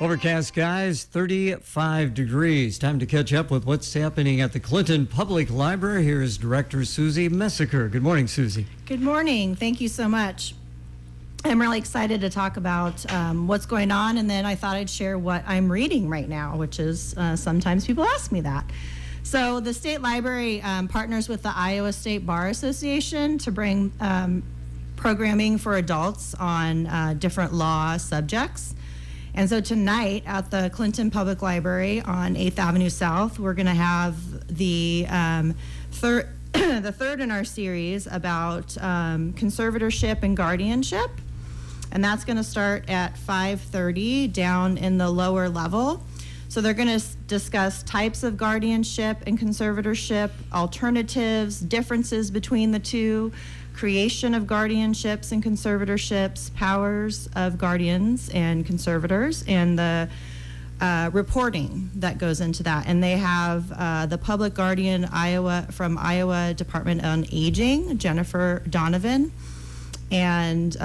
Overcast skies, 35 degrees. Time to catch up with what's happening at the Clinton Public Library. Here is Director Susie Mesecher. Good morning, Susie. Good morning. Thank you so much. I'm really excited to talk about what's going on, and then I thought I'd share what I'm reading right now, which is sometimes people ask me that. So the State Library partners with the Iowa State Bar Association to bring programming for adults on different law subjects. And so tonight at the Clinton Public Library on 8th Avenue South, we're going to have the third in our series about conservatorship and guardianship. And that's going to start at 5:30 down in the lower level. So they're going to discuss types of guardianship and conservatorship, alternatives, differences between the two, creation of guardianships and conservatorships, powers of guardians and conservators, and the reporting that goes into that. And they have the public guardian from Iowa Department on Aging, Jennifer Donovan, and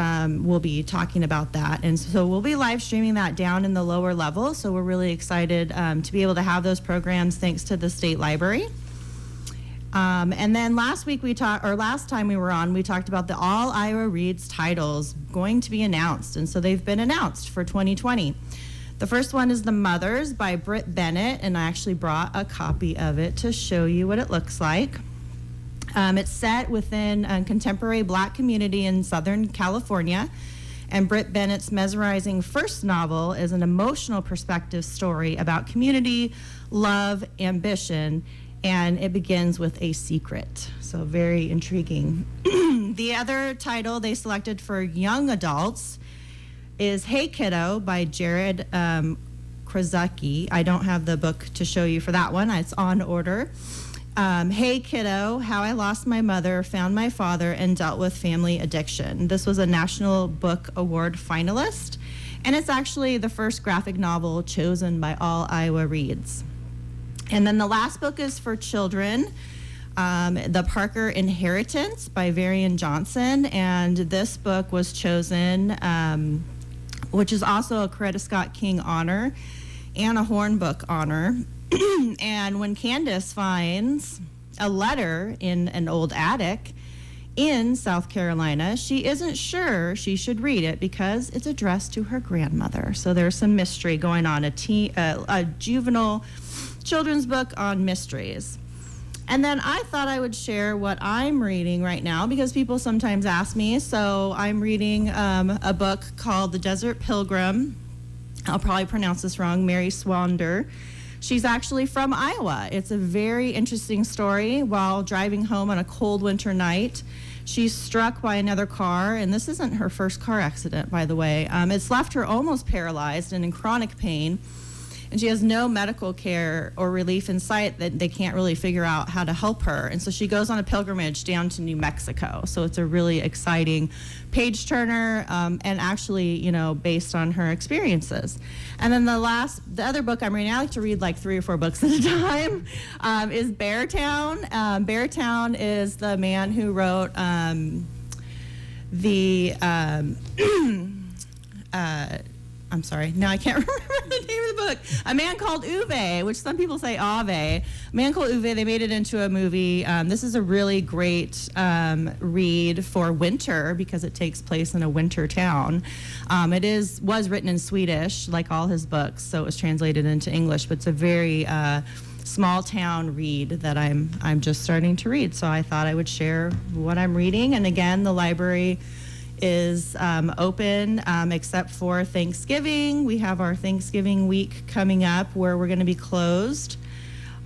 we'll be talking about that. And so we'll be live streaming that down in the lower level. So we're really excited to be able to have those programs thanks to the State Library. And then last time we were on, we talked about the All Iowa Reads titles going to be announced. And so they've been announced for 2020. The first one is The Mothers by Britt Bennett, and I actually brought a copy of it to show you what it looks like. It's set within a contemporary Black community in Southern California, and Britt Bennett's mesmerizing first novel is an emotional perspective story about community, love, ambition, and it begins with a secret. So very intriguing. The other title they selected for young adults is Hey Kiddo by Jared Krasucki. I don't have the book to show you for that one. It's on order. Hey Kiddo, How I Lost My Mother, Found My Father, and Dealt with Family Addiction. This was a National Book Award finalist, and it's actually the first graphic novel chosen by All Iowa Reads. And then the last book is for children, The Parker Inheritance by Varian Johnson. And this book was chosen, which is also a Coretta Scott King honor and a Hornbook honor. And when Candace finds a letter in an old attic in South Carolina, she isn't sure she should read it because it's addressed to her grandmother. So there's some mystery going on, a juvenile children's book on mysteries. And then I thought I would share what I'm reading right now because people sometimes ask me. So I'm reading a book called The Desert Pilgrim. I'll probably pronounce this wrong, Mary Swander. She's actually from Iowa. It's a very interesting story. While driving home on a cold winter night, she's struck by another car, and this isn't her first car accident, by the way. It's left her almost paralyzed and in chronic pain, and she has no medical care or relief in sight that they can't really figure out how to help her. And so she goes on a pilgrimage down to New Mexico. So it's a really exciting page turner, and actually, based on her experiences. And then the other book I'm reading, I like to read like 3 or 4 books at a time, is Beartown. Beartown is the man who wrote I'm sorry, now I can't remember the name of the book. A Man Called Uwe, which some people say Ave. A Man Called Uwe, they made it into a movie. This is a really great read for winter because it takes place in a winter town. It was written in Swedish, like all his books, so it was translated into English, but it's a very small town read that I'm just starting to read. So I thought I would share what I'm reading. And again, the library is open except for Thanksgiving. We have our Thanksgiving week coming up where we're going to be closed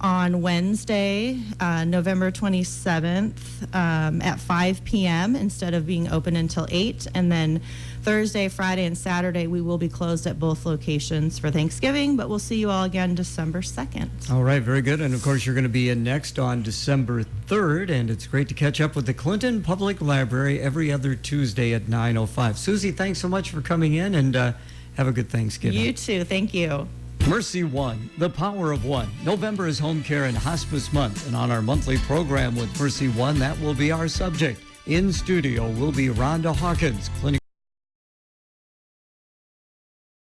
on Wednesday, November 27th at 5 p.m. instead of being open until 8. And then Thursday, Friday, and Saturday, we will be closed at both locations for Thanksgiving, but we'll see you all again December 2nd. All right, very good. And of course, you're going to be in next on December 3rd, and it's great to catch up with the Clinton Public Library every other Tuesday at 9:05. Susie, thanks so much for coming in, and have a good Thanksgiving. You too. Thank you. Mercy One, the power of one. November is Home Care and Hospice Month, and on our monthly program with Mercy One, that will be our subject. In studio will be Rhonda Hawkins, clinical